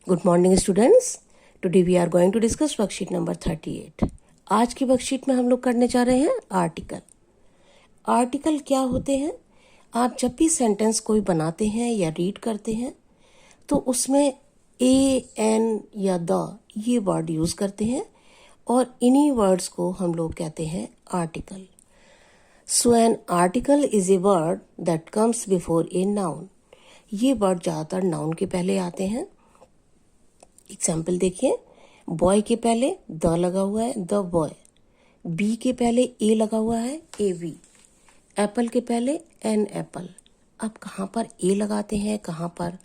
Good morning students. Today we are going to discuss worksheet number 38। आज की worksheet में हम लोग करने जा रहे हैं आर्टिकल। आर्टिकल क्या होते हैं? आप जब भी सेंटेंस कोई बनाते हैं या रीड करते हैं तो उसमें ए, एन या द ये वर्ड यूज़ करते हैं और इन्हीं वर्ड्स को हम लोग कहते हैं article. So an article is a word that comes before a noun. ये वर्ड ज़्यादातर नाउन के पहले आते हैं। एग्जाम्पल देखिए, बॉय के पहले द लगा हुआ है, द बॉय। बी के पहले ए लगा हुआ है, ए वी। एप्पल के पहले एन एप्पल। अब कहाँ पर ए लगाते हैं, कहाँ पर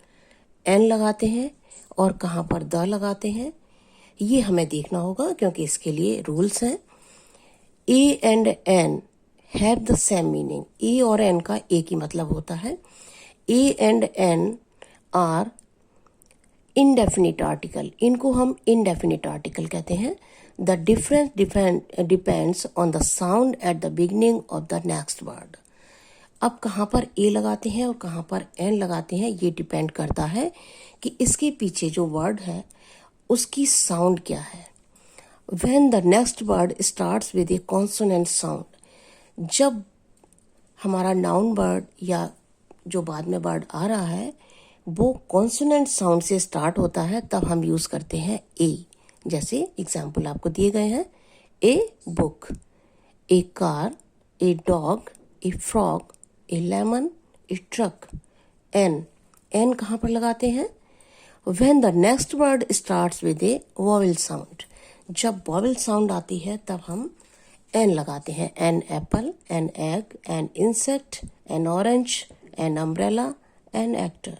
एन लगाते हैं और कहाँ पर द लगाते हैं, ये हमें देखना होगा क्योंकि इसके लिए रूल्स हैं। A and an have the same meaning. A और एन का एक ही मतलब होता है। A and an are indefinite article, इनको हम इनडेफिनिट आर्टिकल कहते हैं। The difference depends on the sound at the beginning of the next word. अब कहाँ पर ए लगाते हैं और कहाँ पर एन लगाते हैं ये डिपेंड करता है कि इसके पीछे जो वर्ड है उसकी साउंड क्या है। When the next word starts with A consonant sound, जब हमारा नाउन वर्ड या जो बाद में वर्ड आ रहा है वो कॉन्सोनेंट साउंड से स्टार्ट होता है, तब हम यूज करते हैं ए। जैसे एग्जाम्पल आपको दिए गए हैं, a book, a car, a dog, a frog, a lemon, a truck. An, an कहाँ पर लगाते हैं? When the next word starts with a vowel sound, जब वॉवेल साउंड आती है तब हम एन लगाते हैं। An apple, an egg, an insect, an orange, an umbrella, an actor.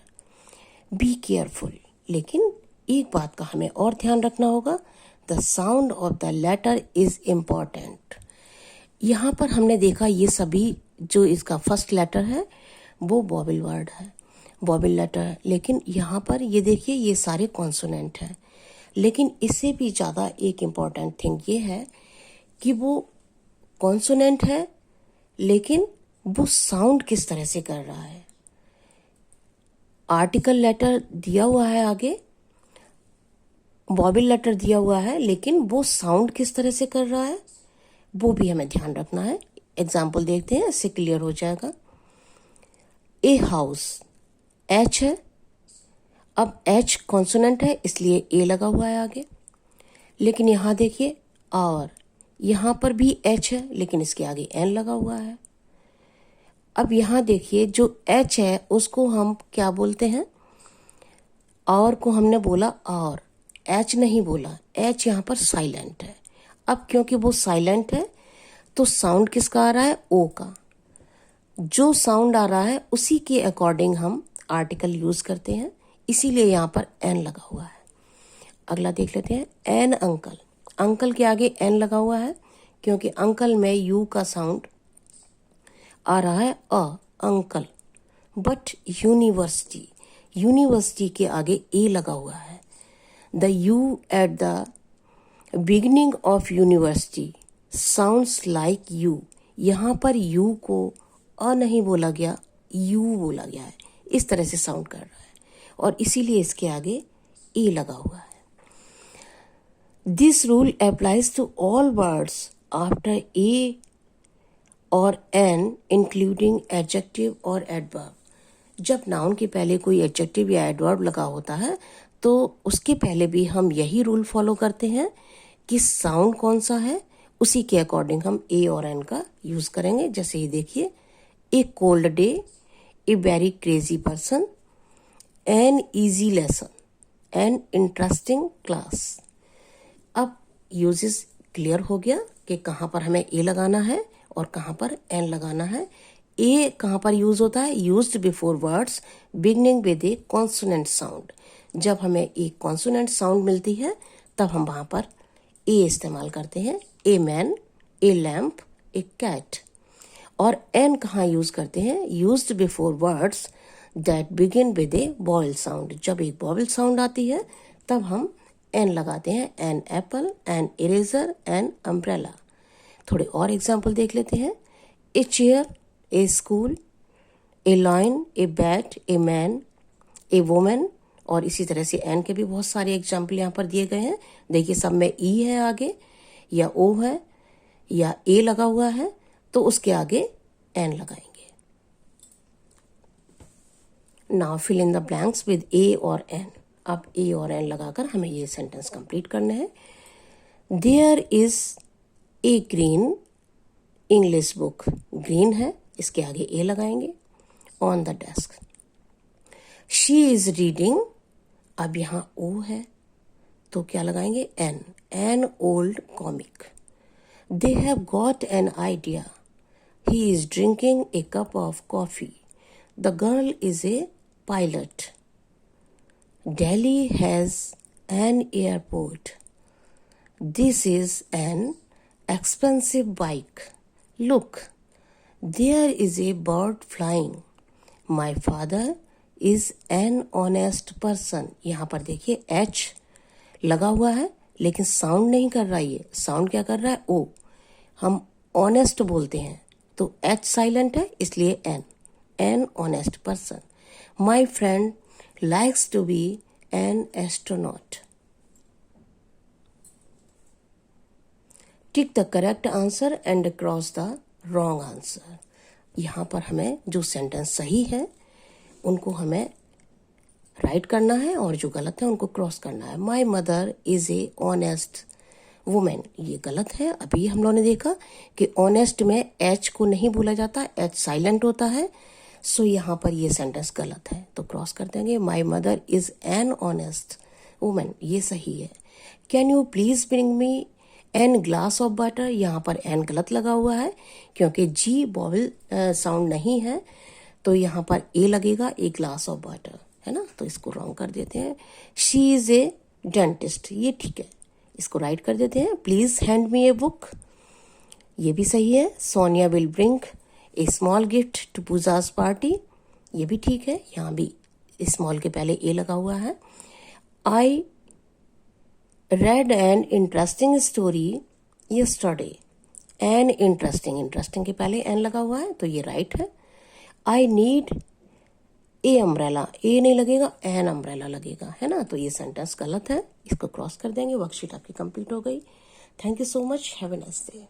Be careful. लेकिन एक बात का हमें और ध्यान रखना होगा, the sound of the letter is important. यहाँ पर हमने देखा ये सभी जो इसका फर्स्ट लेटर है वो वॉवेल वर्ड है, वॉवेल लेटर है, लेकिन यहाँ पर ये देखिए ये सारे कॉन्सोनेंट हैं। लेकिन इससे भी ज़्यादा एक इम्पॉर्टेंट थिंग ये है कि वो कॉन्सोनेंट है लेकिन वो साउंड किस तरह से कर रहा है। आर्टिकल लेटर दिया हुआ है, आगे वॉवेल लेटर दिया हुआ है, लेकिन वो साउंड किस तरह से कर रहा है वो भी हमें ध्यान रखना है। एग्जाम्पल देखते हैं, इससे क्लियर हो जाएगा। ए हाउस, एच है। अब एच कॉन्सोनेंट है इसलिए ए लगा हुआ है आगे। लेकिन यहाँ देखिए, और यहाँ पर भी एच है लेकिन इसके आगे एन लगा हुआ है। अब यहाँ देखिए जो एच है उसको हम क्या बोलते हैं? और को हमने बोला और, एच नहीं बोला। एच यहाँ पर साइलेंट है। अब क्योंकि वो साइलेंट है तो साउंड किसका आ रहा है? ओ का। जो साउंड आ रहा है उसी के अकॉर्डिंग हम आर्टिकल यूज करते हैं, इसीलिए यहाँ पर एन लगा हुआ है। अगला देख लेते हैं, एन अंकल। अंकल के आगे एन लगा हुआ है क्योंकि अंकल में यू का साउंड आ रहा है अ, अंकल। बट यूनिवर्सिटी, यूनिवर्सिटी के आगे ए लगा हुआ है। The you eight the beginning of university sounds like you. यहाँ पर यू को अ नहीं बोला गया, यू बोला गया है, इस तरह से साउंड कर रहा है और इसीलिए इसके आगे ए लगा हुआ है। This rule applies to all words after a और एन इंक्लूडिंग एडजेक्टिव और एडवर्ब। जब नाउन के पहले कोई एडजेक्टिव या एडवर्ब लगा होता है तो उसके पहले भी हम यही रूल फॉलो करते हैं कि साउंड कौन सा है उसी के अकॉर्डिंग हम ए और एन का यूज करेंगे। जैसे ये देखिए, ए cold day, a very crazy person, an easy lesson, an interesting class. अब यूजेस क्लियर हो गया कि कहाँ पर हमें ए लगाना है और कहाँ पर एन लगाना है। ए कहाँ पर यूज होता है? Used before words beginning with A consonant sound. जब हमें एक कॉन्सोनेंट साउंड मिलती है तब हम वहाँ पर ए इस्तेमाल करते हैं। A man, a lamp, a cat. और एन कहाँ यूज करते हैं? Used before words that begin with a vowel sound. जब एक वॉवेल साउंड आती है तब हम एन लगाते हैं। An apple, an eraser, an umbrella. थोड़े और एग्जाम्पल देख लेते हैं। A chair, a school, a line, a bat, a man, a woman और इसी तरह से एन के भी बहुत सारे एग्जाम्पल यहाँ पर दिए गए हैं। देखिए सब में ई है आगे, या ओ है, या ए लगा हुआ है, तो उसके आगे एन लगाएंगे। Now fill in the blanks with a और एन। अब ए और एन लगाकर हमें ये सेंटेंस कंप्लीट करना है। There is a green English book. Green है, इसके आगे ए लगाएंगे। On the desk. She is reading, अब यहां ओ है तो क्या लगाएंगे, an old comic. They have got an idea, he is drinking a cup of coffee. The girl is a pilot. Delhi has an airport. This is an expensive bike. Look, there is a bird flying. My father is an honest person. यहाँ पर देखिए H लगा हुआ है लेकिन sound नहीं कर रहा, ये साउंड क्या कर रहा है, O। हम ऑनेस्ट बोलते हैं तो H साइलेंट है, इसलिए N honest person. My friend likes to be an astronaut. Tick the correct answer and cross the wrong answer. यहाँ पर हमें जो सेंटेंस सही है उनको हमें राइट करना है और जो गलत है उनको क्रॉस करना है। My mother is a honest woman, ये गलत है। अभी हम लोगों ने देखा कि ऑनेस्ट में H को नहीं बोला जाता, H साइलेंट होता है, सो यहाँ पर ये सेंटेंस गलत है तो क्रॉस कर देंगे। My mother is an honest woman, ये सही है। Can you please bring me an glass of water, यहाँ पर एन गलत लगा हुआ है क्योंकि जी वॉवल साउंड नहीं है, तो यहाँ पर ए लगेगा, ए ग्लास ऑफ वाटर, है ना, तो इसको रॉन्ग कर देते हैं। शी इज ए डेंटिस्ट, ये ठीक है, इसको राइट कर देते हैं। Please hand me a book, ये भी सही है। Sonia will bring a small gift to Pooja's party, ये भी ठीक है, यहाँ भी स्मॉल के पहले ए लगा हुआ है। I read an interesting story yesterday, an interesting के पहले एन लगा हुआ है तो ये राइट है। आई नीड ए अम्ब्रेला, ए नहीं लगेगा, एन अम्ब्रेला लगेगा, है ना, तो ये सेंटेंस गलत है, इसको क्रॉस कर देंगे। वर्कशीट आपकी कंप्लीट हो गई। Thank you so much, have a nice day.